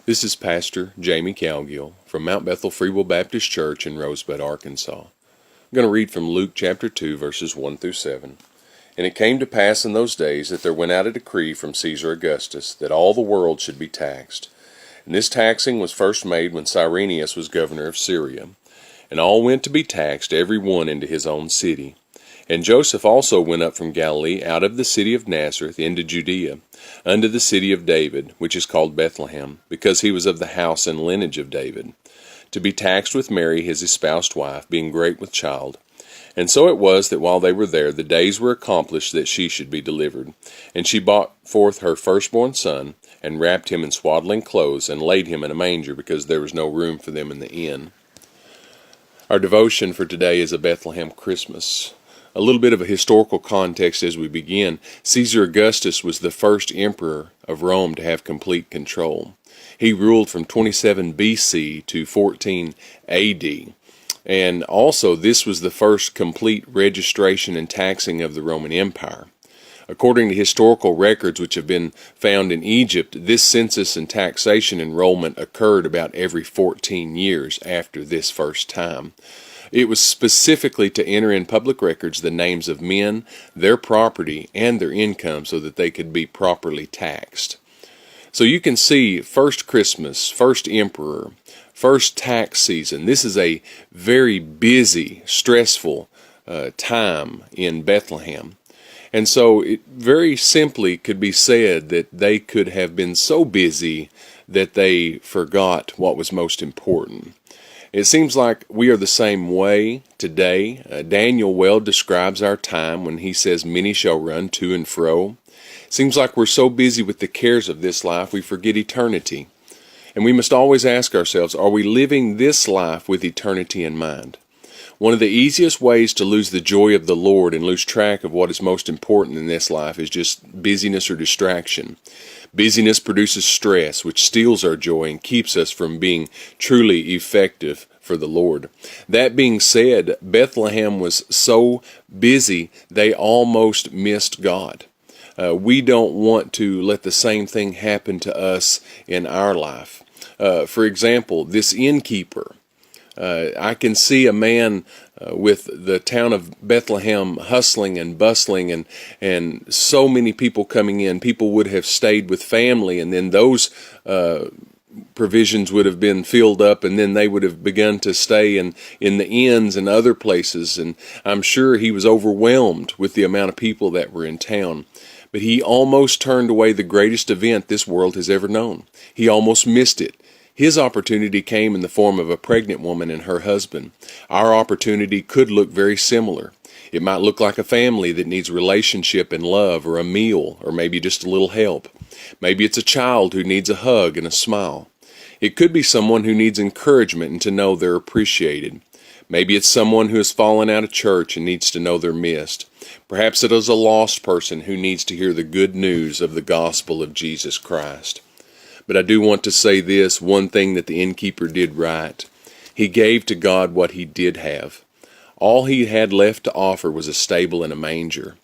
This is Pastor Jamey Cowgill from Mount Bethel Free Will Baptist Church in Rosebud, Arkansas. I'm going to read from Luke chapter 2, verses 1 through 7. And it came to pass in those days that there went out a decree from Caesar Augustus that all the world should be taxed. And this taxing was first made when Cyrenius was governor of Syria. And all went to be taxed, every one into his own city. And Joseph also went up from Galilee out of the city of Nazareth into Judea, unto the city of David, which is called Bethlehem, because he was of the house and lineage of David, to be taxed with Mary his espoused wife, being great with child. And so it was that while they were there, the days were accomplished that she should be delivered. And she brought forth her firstborn son, and wrapped him in swaddling clothes, and laid him in a manger, because there was no room for them in the inn. Our devotion for today is a Bethlehem Christmas. A little bit of a historical context as we begin. Caesar Augustus was the first emperor of Rome to have complete control. He ruled from 27 BC to 14 AD. And also, this was the first complete registration and taxing of the Roman Empire. According to historical records which have been found in Egypt, this census and taxation enrollment occurred about every 14 years after this first time. It was specifically to enter in public records the names of men, their property, and their income so that they could be properly taxed. So you can see first Christmas, first emperor, first tax season. This is a very busy, stressful time in Bethlehem. And so it very simply could be said that they could have been so busy that they forgot what was most important. It seems like we are the same way today. Daniel well describes our time when he says, "Many shall run to and fro." Seems like we're so busy with the cares of this life we forget eternity. And we must always ask ourselves, are we living this life with eternity in mind? One of the easiest ways to lose the joy of the Lord and lose track of what is most important in this life is just busyness or distraction. Busyness produces stress, which steals our joy and keeps us from being truly effective for the Lord. That being said, Bethlehem was so busy they almost missed God. We don't want to let the same thing happen to us in our life. For example, this innkeeper. I can see a man with the town of Bethlehem hustling and bustling and so many people coming in. People would have stayed with family, and then those provisions would have been filled up, and then they would have begun to stay in the inns and other places. And I'm sure he was overwhelmed with the amount of people that were in town. But he almost turned away the greatest event this world has ever known. He almost missed it. His opportunity came in the form of a pregnant woman and her husband. Our opportunity could look very similar. It might look like a family that needs relationship and love, or a meal, or maybe just a little help. Maybe it's a child who needs a hug and a smile. It could be someone who needs encouragement and to know they're appreciated. Maybe it's someone who has fallen out of church and needs to know they're missed. Perhaps it is a lost person who needs to hear the good news of the gospel of Jesus Christ. But I do want to say this, one thing that the innkeeper did right. He gave to God what he did have. All he had left to offer was a stable and a manger.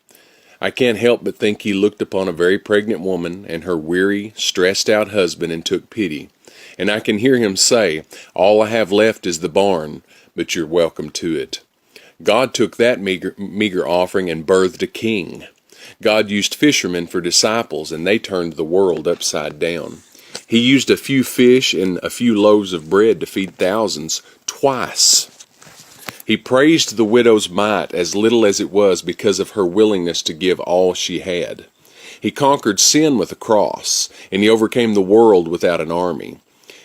I can't help but think he looked upon a very pregnant woman and her weary, stressed-out husband and took pity. And I can hear him say, "All I have left is the barn, but you're welcome to it." God took that meager offering and birthed a king. God used fishermen for disciples, and they turned the world upside down. He used a few fish and a few loaves of bread to feed thousands twice. He praised the widow's mite, as little as it was, because of her willingness to give all she had. He conquered sin with a cross, and he overcame the world without an army.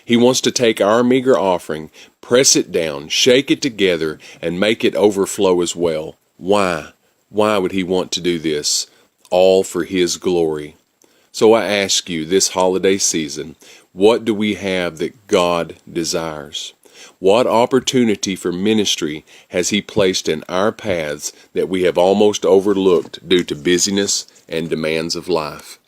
He wants to take our meager offering, press it down, shake it together, and make it overflow as well. Why? Why would he want to do this? All for his glory. So I ask you this holiday season, what do we have that God desires? What opportunity for ministry has he placed in our paths that we have almost overlooked due to busyness and demands of life?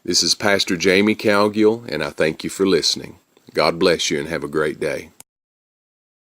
This is Pastor Jamey Cowgill, and I thank you for listening. God bless you and have a great day.